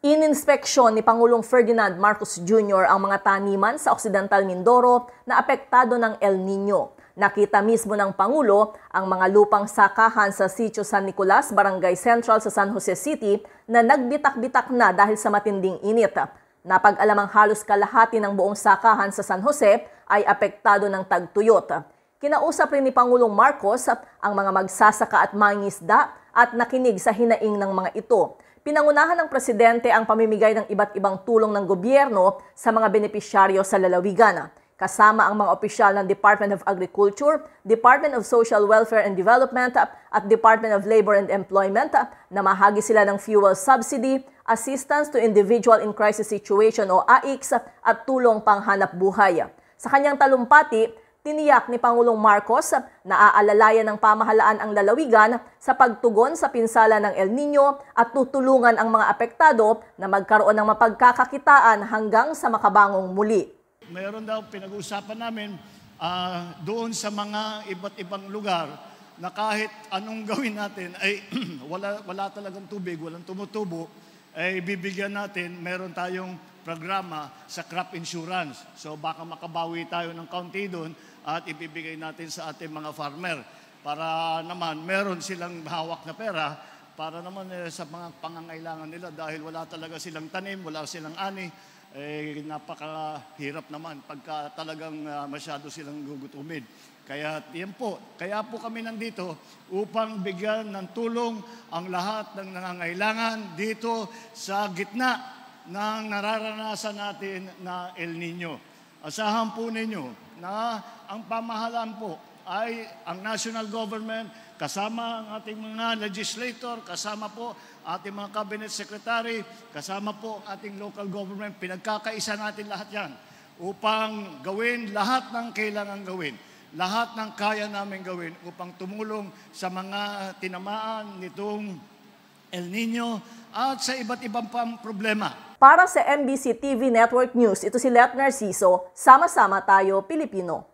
Ininspeksyon ni Pangulong Ferdinand Marcos Jr. ang mga taniman sa Occidental Mindoro na apektado ng El Nino. Nakita mismo ng Pangulo ang mga lupang sakahan sa Sitio San Nicolas, Barangay Central sa San Jose City na nagbitak-bitak na dahil sa matinding init. Napag-alamang halos kalahati ng buong sakahan sa San Jose ay apektado ng tagtuyot. Kinausap rin ni Pangulong Marcos ang mga magsasaka at mangingisda at nakinig sa hinaing ng mga ito. Pinangunahan ng Presidente ang pamimigay ng iba't ibang tulong ng gobyerno sa mga benepisyaryo sa lalawigan. Kasama ang mga opisyal ng Department of Agriculture, Department of Social Welfare and Development at Department of Labor and Employment na mahagi sila ng fuel subsidy, assistance to individual in crisis situation o AICS at tulong panghanap buhay. Sa kanyang talumpati, tiniyak ni Pangulong Marcos na aalalayan ng pamahalaan ang lalawigan sa pagtugon sa pinsala ng El Nino at tutulungan ang mga apektado na magkaroon ng mapagkakakitaan hanggang sa makabangong muli. Mayroon daw pinag-uusapan namin doon sa mga iba't ibang lugar na kahit anong gawin natin ay wala talagang tubig, walang tumutubo, ay bibigyan natin, meron tayong programa sa crop insurance. So baka makabawi tayo ng kaunti doon at ibibigay natin sa ating mga farmer para naman meron silang hawak na pera para naman sa mga pangangailangan nila dahil wala talaga silang tanim, wala silang ani, napakahirap naman pagka talagang masyado silang gugutumin. Kaya po kami nandito upang bigyan ng tulong ang lahat ng nangangailangan dito sa gitna ng nararanasan natin na El Nino. Asahan po ninyo na ang pamahalaan po ay ang national government, kasama ang ating mga legislator, kasama po ating mga cabinet secretary, kasama po ang ating local government. Pinagkakaisa natin lahat yan upang gawin lahat ng kailangan gawin, lahat ng kaya namin gawin upang tumulong sa mga tinamaan nitong El Nino at sa iba't ibang pang problema. Para sa MBC TV Network News, ito si Let Narciso, Sama-sama Tayo Pilipino.